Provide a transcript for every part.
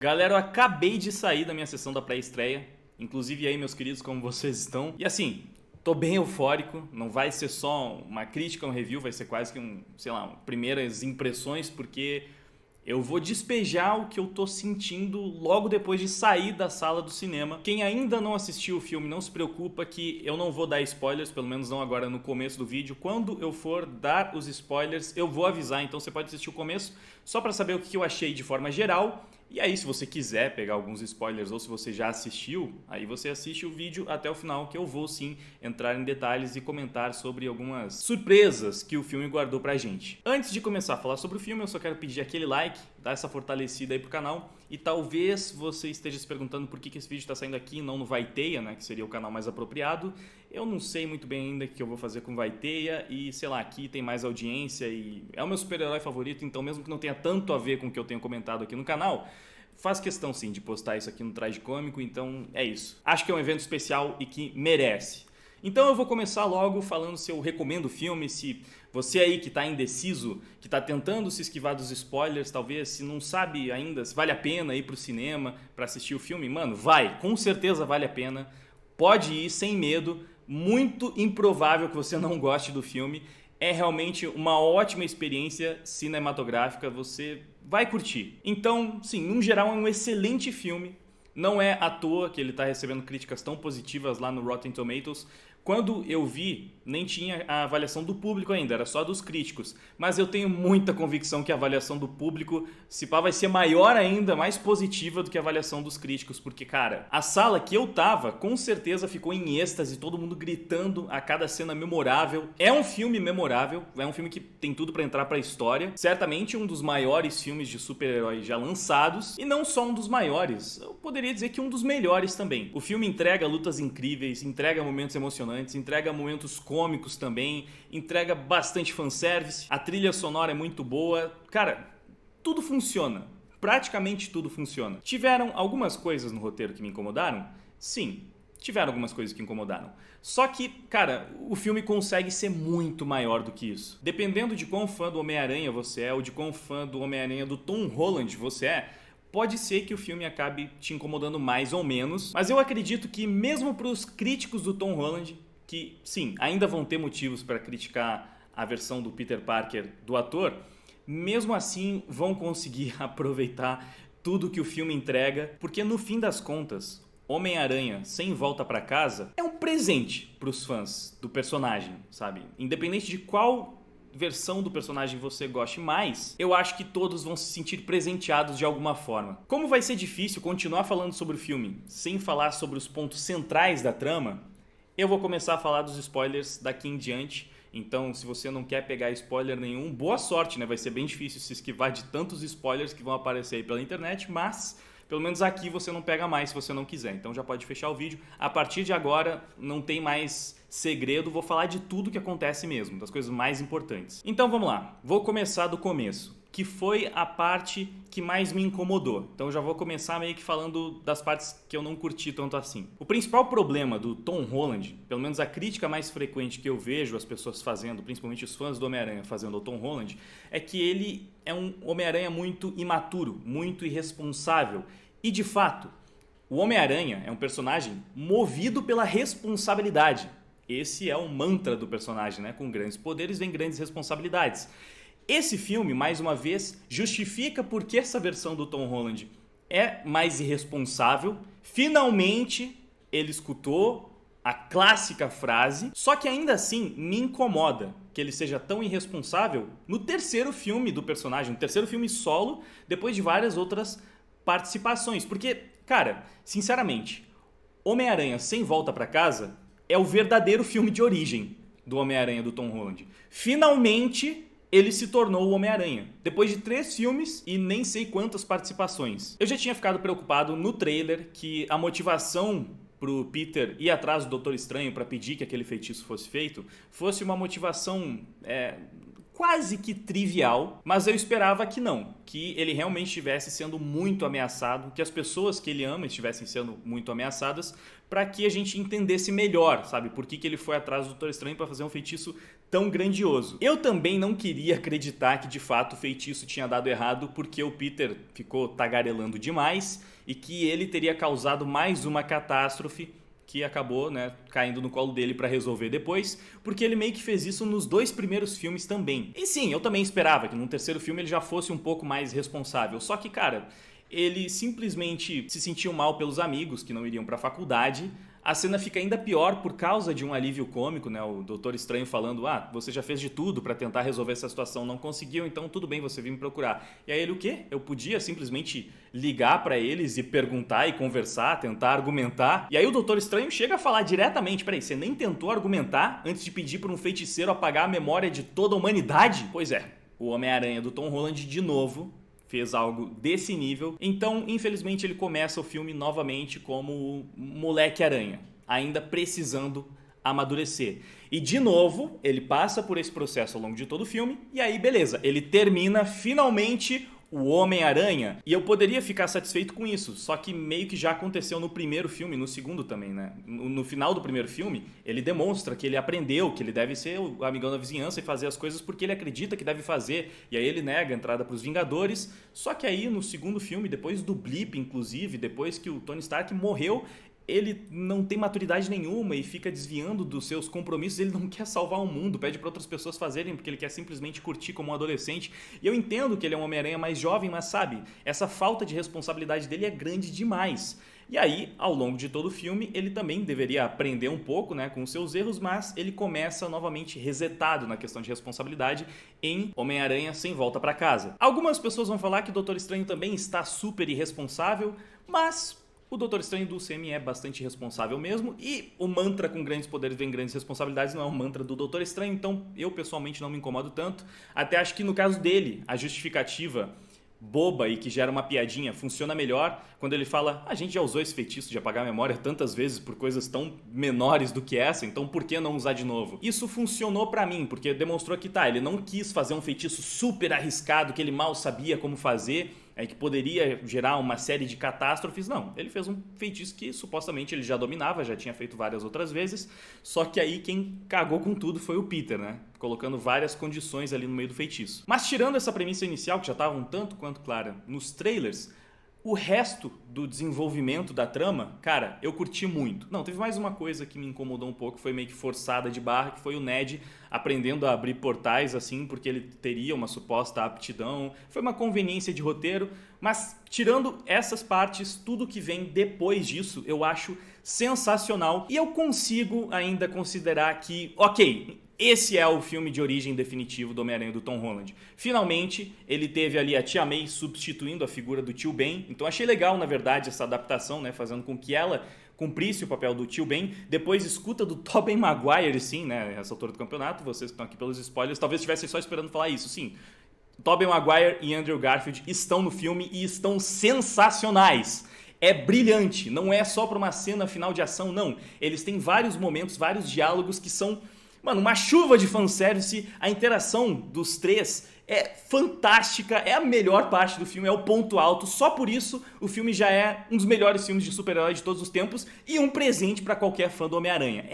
Galera, eu acabei de sair da minha sessão da pré-estreia. Inclusive aí, meus queridos, como vocês estão? E assim, tô bem eufórico. Não vai ser só uma crítica, um review, vai ser quase que primeiras impressões, porque eu vou despejar o que eu tô sentindo logo depois de sair da sala do cinema. Quem ainda não assistiu o filme, não se preocupa que eu não vou dar spoilers, pelo menos não agora no começo do vídeo. Quando eu for dar os spoilers, eu vou avisar, então você pode assistir o começo só pra saber o que eu achei de forma geral. E aí, se você quiser pegar alguns spoilers ou se você já assistiu, aí você assiste o vídeo até o final, que eu vou sim entrar em detalhes e comentar sobre algumas surpresas que o filme guardou pra gente. Antes de começar a falar sobre o filme, eu só quero pedir aquele like, dar essa fortalecida aí pro canal. E talvez você esteja se perguntando por que esse vídeo está saindo aqui e não no Vaiteia, né, que seria o canal mais apropriado. Eu não sei muito bem ainda o que eu vou fazer com Vaiteia e, sei lá, aqui tem mais audiência e é o meu super-herói favorito, então mesmo que não tenha tanto a ver com o que eu tenho comentado aqui no canal, faz questão sim de postar isso aqui no Traje Cômico, então é isso. Acho que é um evento especial e que merece. Então eu vou começar logo falando se eu recomendo o filme, se você aí que está indeciso, que está tentando se esquivar dos spoilers, talvez, se não sabe ainda se vale a pena ir pro cinema para assistir o filme, mano, vai, com certeza vale a pena, pode ir sem medo, muito improvável que você não goste do filme, é realmente uma ótima experiência cinematográfica, você vai curtir. Então, sim, no geral é um excelente filme. Não é à toa que ele está recebendo críticas tão positivas lá no Rotten Tomatoes. Quando eu vi, nem tinha a avaliação do público ainda, era só dos críticos. Mas eu tenho muita convicção que a avaliação do público, se pá, vai ser maior ainda, mais positiva do que a avaliação dos críticos. Porque, cara, a sala que eu tava, com certeza ficou em êxtase, todo mundo gritando a cada cena memorável. É um filme memorável, é um filme que tem tudo pra entrar pra história. Certamente um dos maiores filmes de super-heróis já lançados. E não só um dos maiores, eu poderia dizer que um dos melhores também. O filme entrega lutas incríveis, entrega momentos emocionantes, entrega momentos cômicos também, entrega bastante fanservice, a trilha sonora é muito boa, cara, tudo funciona, praticamente tudo funciona. Tiveram algumas coisas no roteiro que me incomodaram? Sim, tiveram algumas coisas que incomodaram. Só que, cara, o filme consegue ser muito maior do que isso. Dependendo de quão fã do Homem-Aranha você é, ou de quão fã do Homem-Aranha do Tom Holland você é, pode ser que o filme acabe te incomodando mais ou menos, mas eu acredito que mesmo para os críticos do Tom Holland, que sim, ainda vão ter motivos para criticar a versão do Peter Parker do ator, mesmo assim vão conseguir aproveitar tudo que o filme entrega, porque no fim das contas, Homem-Aranha Sem Volta para Casa é um presente para os fãs do personagem, sabe? Independente de qual versão do personagem você goste mais, eu acho que todos vão se sentir presenteados de alguma forma. Como vai ser difícil continuar falando sobre o filme sem falar sobre os pontos centrais da trama, eu vou começar a falar dos spoilers daqui em diante. Então, se você não quer pegar spoiler nenhum, boa sorte, né? Vai ser bem difícil se esquivar de tantos spoilers que vão aparecer aí pela internet, mas pelo menos aqui você não pega mais se você não quiser. Então já pode fechar o vídeo. A partir de agora não tem mais segredo, vou falar de tudo que acontece mesmo, das coisas mais importantes. Então vamos lá, vou começar do começo, que foi a parte que mais me incomodou. Então já vou começar meio que falando das partes que eu não curti tanto assim. O principal problema do Tom Holland, pelo menos a crítica mais frequente que eu vejo as pessoas fazendo, principalmente os fãs do Homem-Aranha fazendo ao Tom Holland, é que ele é um Homem-Aranha muito imaturo, muito irresponsável. E de fato, o Homem-Aranha é um personagem movido pela responsabilidade. Esse é o mantra do personagem, né? Com grandes poderes vem grandes responsabilidades. Esse filme, mais uma vez, justifica porque essa versão do Tom Holland é mais irresponsável. Finalmente, ele escutou a clássica frase, só que ainda assim me incomoda que ele seja tão irresponsável no terceiro filme do personagem, no terceiro filme solo, depois de várias outras participações. Porque, cara, sinceramente, Homem-Aranha Sem Volta para Casa é o verdadeiro filme de origem do Homem-Aranha do Tom Holland. Finalmente ele se tornou o Homem-Aranha, depois de 3 filmes e nem sei quantas participações. Eu já tinha ficado preocupado no trailer que a motivação pro Peter ir atrás do Doutor Estranho para pedir que aquele feitiço fosse feito fosse uma motivação quase que trivial, mas eu esperava que não, que ele realmente estivesse sendo muito ameaçado, que as pessoas que ele ama estivessem sendo muito ameaçadas, para que a gente entendesse melhor, sabe, por que ele foi atrás do Doutor Estranho para fazer um feitiço tão grandioso. Eu também não queria acreditar que de fato o feitiço tinha dado errado, porque o Peter ficou tagarelando demais e que ele teria causado mais uma catástrofe que acabou, né, caindo no colo dele pra resolver depois, porque ele meio que fez isso nos 2 primeiros filmes também. E sim, eu também esperava que no terceiro filme ele já fosse um pouco mais responsável, só que, cara, ele simplesmente se sentiu mal pelos amigos que não iriam pra faculdade. A cena fica ainda pior por causa de um alívio cômico, né? O Doutor Estranho falando, você já fez de tudo pra tentar resolver essa situação, não conseguiu, então tudo bem, você veio me procurar. E aí ele, o quê? Eu podia simplesmente ligar pra eles e perguntar e conversar, tentar argumentar. E aí o Doutor Estranho chega a falar diretamente, peraí, você nem tentou argumentar antes de pedir pra um feiticeiro apagar a memória de toda a humanidade? Pois é, o Homem-Aranha do Tom Holland de novo fez algo desse nível. Então, infelizmente, ele começa o filme novamente como o Moleque-Aranha, ainda precisando amadurecer. E, de novo, ele passa por esse processo ao longo de todo o filme, e aí, beleza, ele termina finalmente o Homem-Aranha, e eu poderia ficar satisfeito com isso, só que meio que já aconteceu no primeiro filme, no segundo também, né? No final do primeiro filme, ele demonstra que ele aprendeu, que ele deve ser o amigão da vizinhança e fazer as coisas porque ele acredita que deve fazer, e aí ele nega a entrada pros Vingadores, só que aí no segundo filme, depois do blip, inclusive, depois que o Tony Stark morreu, ele não tem maturidade nenhuma e fica desviando dos seus compromissos, ele não quer salvar o mundo, pede para outras pessoas fazerem porque ele quer simplesmente curtir como um adolescente. E eu entendo que ele é um Homem-Aranha mais jovem, mas sabe, essa falta de responsabilidade dele é grande demais. E aí, ao longo de todo o filme, ele também deveria aprender um pouco, né, com os seus erros, mas ele começa novamente resetado na questão de responsabilidade em Homem-Aranha Sem Volta para Casa. Algumas pessoas vão falar que o Doutor Estranho também está super irresponsável, mas o Doutor Estranho do UCM é bastante responsável mesmo, e o mantra com grandes poderes vem grandes responsabilidades não é um mantra do Doutor Estranho, então eu pessoalmente não me incomodo tanto. Até acho que no caso dele, a justificativa boba e que gera uma piadinha funciona melhor quando ele fala, a gente já usou esse feitiço de apagar a memória tantas vezes por coisas tão menores do que essa, então por que não usar de novo? Isso funcionou pra mim, porque demonstrou que ele não quis fazer um feitiço super arriscado que ele mal sabia como fazer, que poderia gerar uma série de catástrofes. Não, ele fez um feitiço que supostamente ele já dominava, já tinha feito várias outras vezes, só que aí quem cagou com tudo foi o Peter, né? Colocando várias condições ali no meio do feitiço. Mas tirando essa premissa inicial, que já estava um tanto quanto clara nos trailers, o resto do desenvolvimento da trama, cara, eu curti muito. Não, teve mais uma coisa que me incomodou um pouco, foi meio que forçada de barra, que foi o Ned aprendendo a abrir portais, assim, porque ele teria uma suposta aptidão. Foi uma conveniência de roteiro, mas tirando essas partes, tudo que vem depois disso, eu acho sensacional. E eu consigo ainda considerar que, ok, esse é o filme de origem definitivo do Homem-Aranha do Tom Holland. Finalmente, ele teve ali a Tia May substituindo a figura do Tio Ben. Então achei legal, na verdade, essa adaptação, né, fazendo com que ela cumprisse o papel do Tio Ben. Depois escuta do Tobey Maguire, sim, né, essa altura do campeonato, vocês que estão aqui pelos spoilers, talvez estivessem só esperando falar isso, sim. Tobey Maguire e Andrew Garfield estão no filme e estão sensacionais. É brilhante, não é só para uma cena final de ação, não. Eles têm vários momentos, vários diálogos que são, mano, uma chuva de fanservice. A interação dos três é fantástica, é a melhor parte do filme, é o ponto alto. Só por isso o filme já é um dos melhores filmes de super-herói de todos os tempos e um presente para qualquer fã do Homem-Aranha.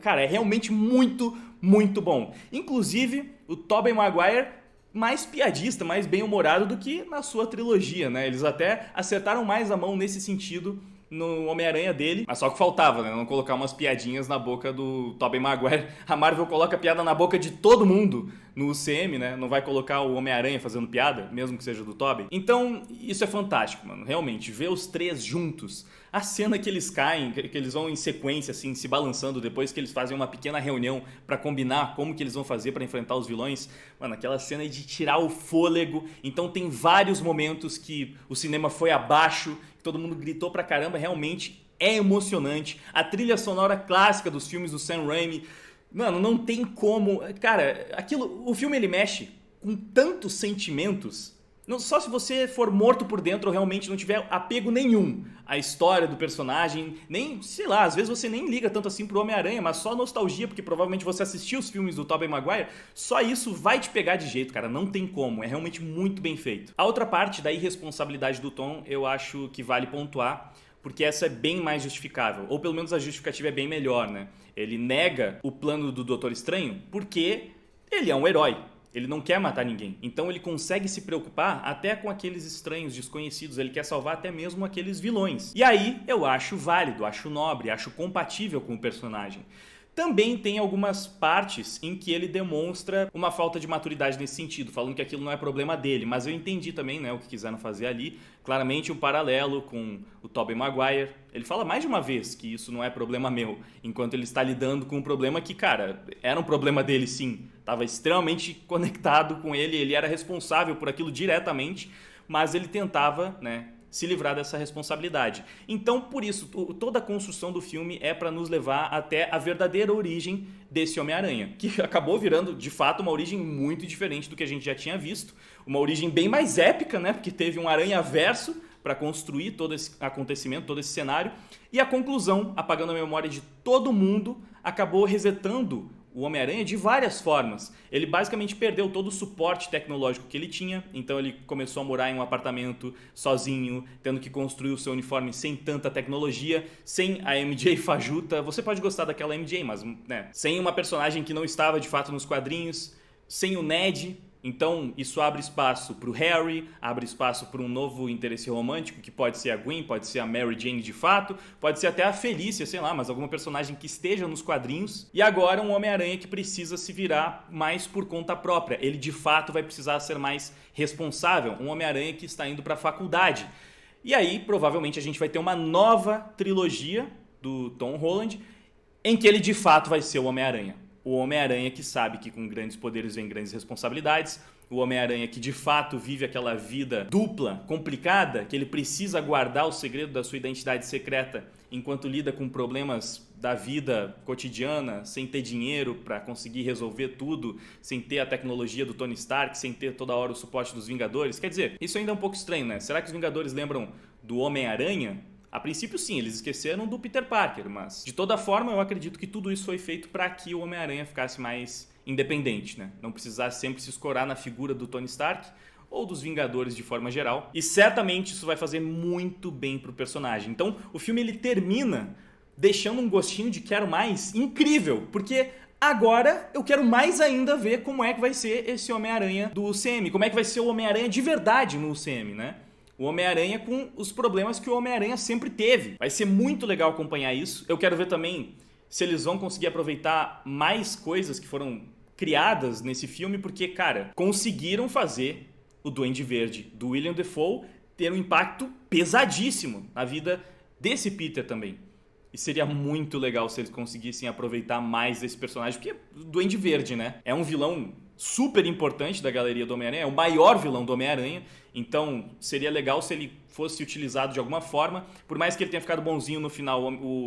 Cara, é realmente muito, muito bom. Inclusive, o Tobey Maguire mais piadista, mais bem-humorado do que na sua trilogia, né? Eles até acertaram mais a mão nesse sentido no Homem-Aranha dele, mas só que faltava, né? Não colocar umas piadinhas na boca do Tobey Maguire. A Marvel coloca piada na boca de todo mundo no UCM, né? Não vai colocar o Homem-Aranha fazendo piada, mesmo que seja do Tobey. Então, isso é fantástico, mano. Realmente, ver os três juntos. A cena que eles caem, que eles vão em sequência, assim, se balançando depois que eles fazem uma pequena reunião pra combinar como que eles vão fazer pra enfrentar os vilões. Mano, aquela cena é de tirar o fôlego. Então tem vários momentos que o cinema foi abaixo, que todo mundo gritou pra caramba. Realmente é emocionante. A trilha sonora clássica dos filmes do Sam Raimi, mano, não tem como. Cara, o filme ele mexe com tantos sentimentos. Só se você for morto por dentro ou realmente não tiver apego nenhum à história do personagem, nem, sei lá, às vezes você nem liga tanto assim pro Homem-Aranha, mas só nostalgia, porque provavelmente você assistiu os filmes do Tobey Maguire, só isso vai te pegar de jeito, cara, não tem como, é realmente muito bem feito. A outra parte da irresponsabilidade do Tom, eu acho que vale pontuar, porque essa é bem mais justificável, ou pelo menos a justificativa é bem melhor, né? Ele nega o plano do Doutor Estranho porque ele é um herói. Ele não quer matar ninguém. Então ele consegue se preocupar até com aqueles estranhos, desconhecidos. Ele quer salvar até mesmo aqueles vilões. E aí eu acho válido, acho nobre, acho compatível com o personagem. Também tem algumas partes em que ele demonstra uma falta de maturidade nesse sentido, falando que aquilo não é problema dele, mas eu entendi também, né, o que quiseram fazer ali. Claramente um paralelo com o Tobey Maguire. Ele fala mais de uma vez que isso não é problema meu, enquanto ele está lidando com um problema que, cara, era um problema dele sim. Estava extremamente conectado com ele, ele era responsável por aquilo diretamente, mas ele tentava, né, se livrar dessa responsabilidade. Então, por isso, toda a construção do filme é para nos levar até a verdadeira origem desse Homem-Aranha, que acabou virando, de fato, uma origem muito diferente do que a gente já tinha visto. Uma origem bem mais épica, né? Porque teve um aranha-verso para construir todo esse acontecimento, todo esse cenário. E a conclusão, apagando a memória de todo mundo, acabou resetando o Homem-Aranha de várias formas. Ele basicamente perdeu todo o suporte tecnológico que ele tinha, então ele começou a morar em um apartamento sozinho, tendo que construir o seu uniforme sem tanta tecnologia, sem a MJ fajuta. Você pode gostar daquela MJ, mas né, sem uma personagem que não estava de fato nos quadrinhos, sem o Ned. Então isso abre espaço para o Harry, abre espaço para um novo interesse romântico, que pode ser a Gwen, pode ser a Mary Jane de fato, pode ser até a Felícia, sei lá, mas alguma personagem que esteja nos quadrinhos. E agora um Homem-Aranha que precisa se virar mais por conta própria. Ele de fato vai precisar ser mais responsável, um Homem-Aranha que está indo para a faculdade. E aí provavelmente a gente vai ter uma nova trilogia do Tom Holland, em que ele de fato vai ser o Homem-Aranha. O Homem-Aranha que sabe que com grandes poderes vem grandes responsabilidades. O Homem-Aranha que de fato vive aquela vida dupla, complicada, que ele precisa guardar o segredo da sua identidade secreta enquanto lida com problemas da vida cotidiana, sem ter dinheiro para conseguir resolver tudo, sem ter a tecnologia do Tony Stark, sem ter toda hora o suporte dos Vingadores. Quer dizer, isso ainda é um pouco estranho, né? Será que os Vingadores lembram do Homem-Aranha? A princípio sim, eles esqueceram do Peter Parker, mas de toda forma eu acredito que tudo isso foi feito para que o Homem-Aranha ficasse mais independente, né? Não precisasse sempre se escorar na figura do Tony Stark ou dos Vingadores de forma geral. E certamente isso vai fazer muito bem pro personagem. Então o filme ele termina deixando um gostinho de quero mais incrível, porque agora eu quero mais ainda ver como é que vai ser esse Homem-Aranha do UCM, como é que vai ser o Homem-Aranha de verdade no UCM, né? O Homem-Aranha com os problemas que o Homem-Aranha sempre teve. Vai ser muito legal acompanhar isso. Eu quero ver também se eles vão conseguir aproveitar mais coisas que foram criadas nesse filme, porque, cara, conseguiram fazer o Duende Verde do William Dafoe ter um impacto pesadíssimo na vida desse Peter também. E seria muito legal se eles conseguissem aproveitar mais desse personagem, porque o Duende Verde, né? É um vilão super importante da galeria do Homem-Aranha, é o maior vilão do Homem-Aranha, então seria legal se ele fosse utilizado de alguma forma, por mais que ele tenha ficado bonzinho no final.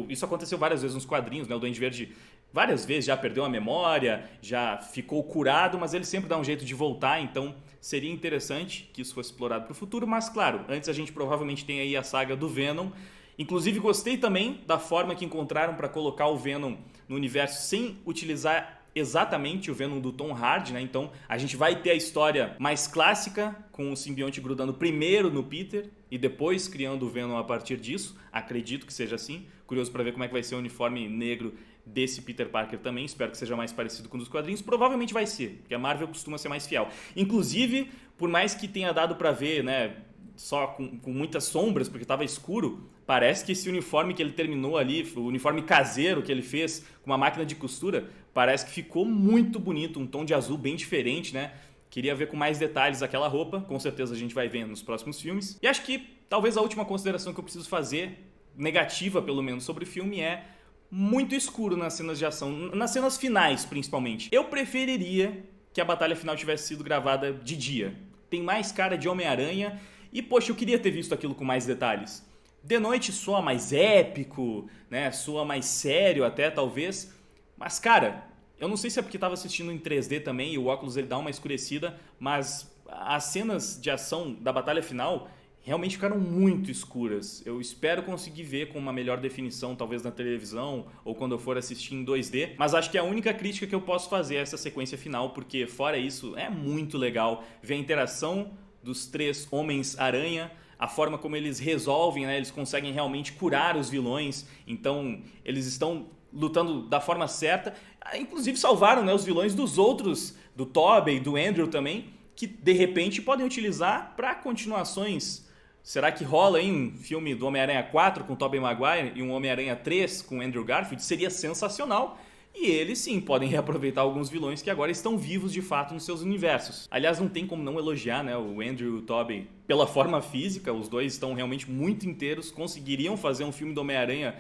Isso aconteceu várias vezes nos quadrinhos, né? O Duende Verde várias vezes já perdeu a memória, já ficou curado, mas ele sempre dá um jeito de voltar, então seria interessante que isso fosse explorado para o futuro, mas claro, antes a gente provavelmente tem aí a saga do Venom. Inclusive gostei também da forma que encontraram para colocar o Venom no universo sem utilizar exatamente o Venom do Tom Hardy, né? Então a gente vai ter a história mais clássica, com o simbionte grudando primeiro no Peter e depois criando o Venom a partir disso. Acredito que seja assim. Curioso para ver como é que vai ser o uniforme negro desse Peter Parker também. Espero que seja mais parecido com o dos quadrinhos. Provavelmente vai ser, porque a Marvel costuma ser mais fiel. Inclusive, por mais que tenha dado para ver, né, só com muitas sombras, porque estava escuro, parece que esse uniforme que ele terminou ali, o uniforme caseiro que ele fez com uma máquina de costura, parece que ficou muito bonito, um tom de azul bem diferente, né? Queria ver com mais detalhes aquela roupa, com certeza a gente vai ver nos próximos filmes. E acho que talvez a última consideração que eu preciso fazer, negativa pelo menos, sobre o filme é muito escuro nas cenas de ação, nas cenas finais principalmente. Eu preferiria que a batalha final tivesse sido gravada de dia. Tem mais cara de Homem-Aranha e, poxa, eu queria ter visto aquilo com mais detalhes. De noite soa mais épico, né? Soa mais sério até, talvez. Mas, cara, eu não sei se é porque estava assistindo em 3D também e o óculos ele dá uma escurecida, mas as cenas de ação da batalha final realmente ficaram muito escuras. Eu espero conseguir ver com uma melhor definição, talvez na televisão ou quando eu for assistir em 2D, mas acho que a única crítica que eu posso fazer é essa sequência final, porque fora isso é muito legal ver a interação dos 3 Homens-Aranha, a forma como eles resolvem, né? Eles conseguem realmente curar os vilões, então eles estão lutando da forma certa, inclusive salvaram, né, os vilões dos outros, do Tobey, do Andrew também, que de repente podem utilizar para continuações. Será que rola aí um filme do Homem-Aranha 4 com Tobey Maguire e um Homem-Aranha 3 com Andrew Garfield? Seria sensacional. E eles sim podem reaproveitar alguns vilões que agora estão vivos de fato nos seus universos. Aliás, não tem como não elogiar, né, o Andrew e o Tobey pela forma física. Os dois estão realmente muito inteiros, conseguiriam fazer um filme do Homem-Aranha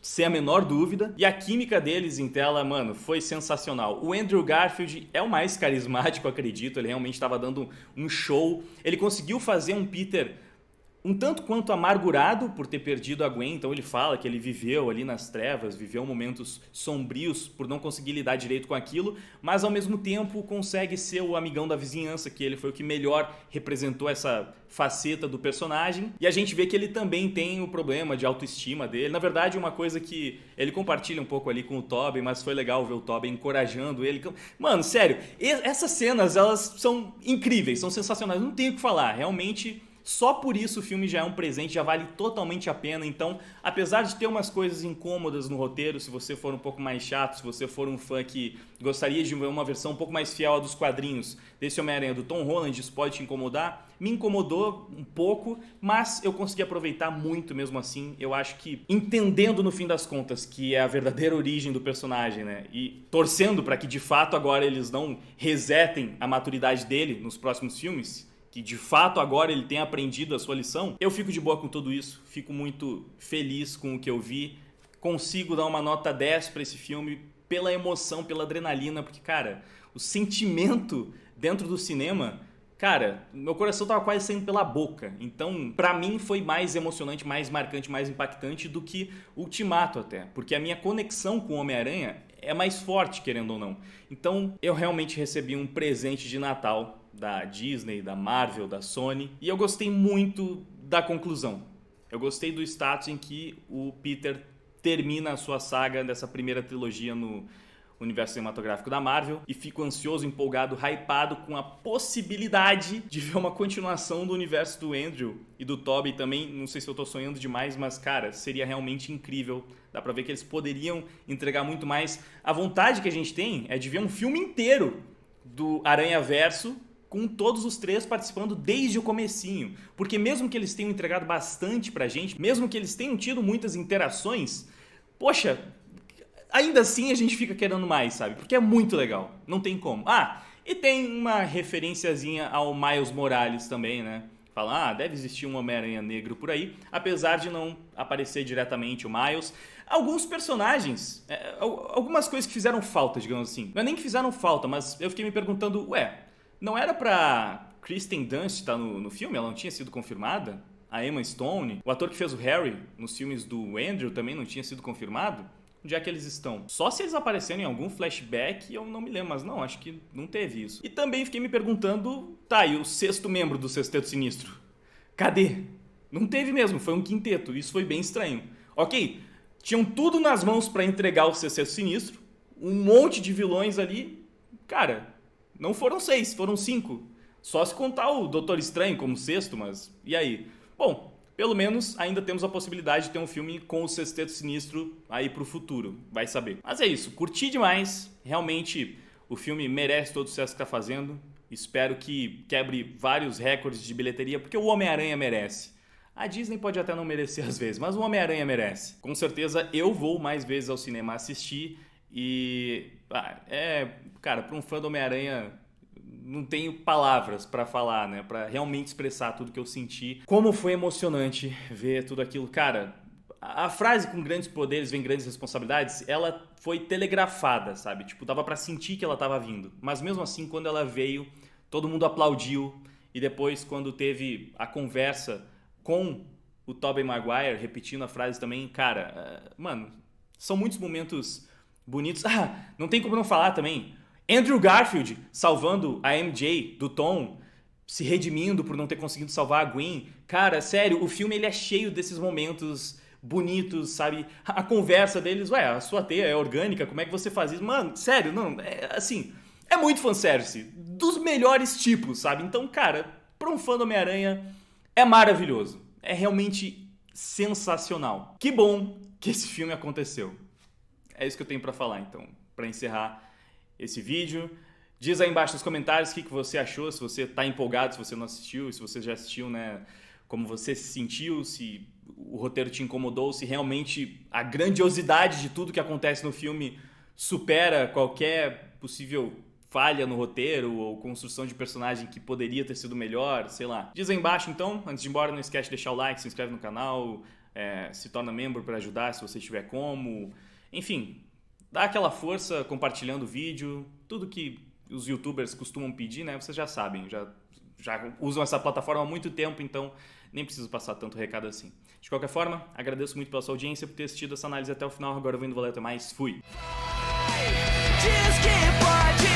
sem a menor dúvida. E a química deles em tela, mano, foi sensacional. O Andrew Garfield é o mais carismático, acredito. Ele realmente estava dando um show. Ele conseguiu fazer um Peter um tanto quanto amargurado por ter perdido a Gwen, então ele fala que ele viveu ali nas trevas, viveu momentos sombrios por não conseguir lidar direito com aquilo, mas ao mesmo tempo consegue ser o amigão da vizinhança, que ele foi o que melhor representou essa faceta do personagem. E a gente vê que ele também tem o problema de autoestima dele. Na verdade, uma coisa que ele compartilha um pouco ali com o Tobey, mas foi legal ver o Tobey encorajando ele. Mano, sério, essas cenas, elas são incríveis, são sensacionais, não tenho o que falar, realmente. Só por isso o filme já é um presente, já vale totalmente a pena. Então, apesar de ter umas coisas incômodas no roteiro, se você for um pouco mais chato, se você for um fã que gostaria de ver uma versão um pouco mais fiel dos quadrinhos desse Homem-Aranha do Tom Holland, isso pode te incomodar. Me incomodou um pouco, mas eu consegui aproveitar muito mesmo assim. Eu acho que, entendendo no fim das contas que é a verdadeira origem do personagem, né, e torcendo para que de fato agora eles não resetem a maturidade dele nos próximos filmes, que de fato agora ele tem aprendido a sua lição, eu fico de boa com tudo isso, fico muito feliz com o que eu vi, consigo dar uma nota 10 para esse filme pela emoção, pela adrenalina, porque, cara, o sentimento dentro do cinema, cara, meu coração tava quase saindo pela boca, então pra mim foi mais emocionante, mais marcante, mais impactante do que Ultimato até, porque a minha conexão com o Homem-Aranha é mais forte, querendo ou não. Então eu realmente recebi um presente de Natal da Disney, da Marvel, da Sony, e eu gostei muito da conclusão. Eu gostei do status em que o Peter termina a sua saga dessa primeira trilogia no universo cinematográfico da Marvel, e fico ansioso, empolgado, hypado com a possibilidade de ver uma continuação do universo do Andrew e do Tobey também. Não sei se eu tô sonhando demais, mas, cara, seria realmente incrível. Dá pra ver que eles poderiam entregar muito mais. A vontade que a gente tem é de ver um filme inteiro do Aranhaverso com todos os 3 participando desde o comecinho. Porque mesmo que eles tenham entregado bastante pra gente, mesmo que eles tenham tido muitas interações, poxa, ainda assim a gente fica querendo mais, sabe? Porque é muito legal, não tem como. Ah, e tem uma referenciazinha ao Miles Morales também, né? Fala, deve existir um Homem-Aranha negro por aí, apesar de não aparecer diretamente o Miles. Alguns personagens, algumas coisas que fizeram falta, digamos assim. Não é nem que fizeram falta, mas eu fiquei me perguntando, não era pra Kristen Dunst estar no filme? Ela não tinha sido confirmada? A Emma Stone? O ator que fez o Harry nos filmes do Andrew também não tinha sido confirmado? Onde é que eles estão? Só se eles apareceram em algum flashback, eu não me lembro, mas não, acho que não teve isso. E também fiquei me perguntando, e o 6º membro do Sexteto Sinistro? Cadê? Não teve mesmo, foi um quinteto, isso foi bem estranho. Ok, tinham tudo nas mãos pra entregar o Sexteto Sinistro, um monte de vilões ali, cara, não foram 6, foram 5. Só se contar o Doutor Estranho como 6º, mas e aí? Bom, pelo menos ainda temos a possibilidade de ter um filme com o Sexteto Sinistro aí pro futuro, vai saber. Mas é isso, curti demais, realmente o filme merece todo o sucesso que tá fazendo. Espero que quebre vários recordes de bilheteria, porque o Homem-Aranha merece. A Disney pode até não merecer às vezes, mas o Homem-Aranha merece. Com certeza eu vou mais vezes ao cinema assistir e... cara, pra um fã do Homem-Aranha... não tenho palavras pra falar, né? Pra realmente expressar tudo que eu senti. Como foi emocionante ver tudo aquilo. Cara, a frase com grandes poderes vem grandes responsabilidades, ela foi telegrafada, sabe? Tipo, dava pra sentir que ela tava vindo. Mas mesmo assim, quando ela veio, todo mundo aplaudiu. E depois, quando teve a conversa com o Tobey Maguire, repetindo a frase também, cara, mano, são muitos momentos bonitos. Não tem como não falar também. Andrew Garfield salvando a MJ do Tom. se redimindo por não ter conseguido salvar a Gwen. Cara, sério, o filme ele é cheio desses momentos bonitos, sabe? A conversa deles, ué, a sua teia é orgânica, como é que você faz isso? Mano, sério, não, é assim, é muito fanservice, dos melhores tipos, sabe? Então, cara, pra um fã do Homem-Aranha, é maravilhoso. É realmente sensacional. Que bom que esse filme aconteceu. É isso que eu tenho pra falar, então, pra encerrar esse vídeo. Diz aí embaixo nos comentários o que você achou, se você tá empolgado, se você não assistiu, se você já assistiu, né? Como você se sentiu, se o roteiro te incomodou, se realmente a grandiosidade de tudo que acontece no filme supera qualquer possível falha no roteiro ou construção de personagem que poderia ter sido melhor, sei lá. Diz aí embaixo então, antes de ir embora, não esquece de deixar o like, se inscreve no canal, se torna membro para ajudar se você tiver como. Enfim, dá aquela força compartilhando o vídeo, tudo que os youtubers costumam pedir, né? Vocês já sabem, já usam essa plataforma há muito tempo, então nem preciso passar tanto recado assim. De qualquer forma, agradeço muito pela sua audiência, por ter assistido essa análise até o final. Agora eu vou indo, valeu, até mais, fui! Diz que pode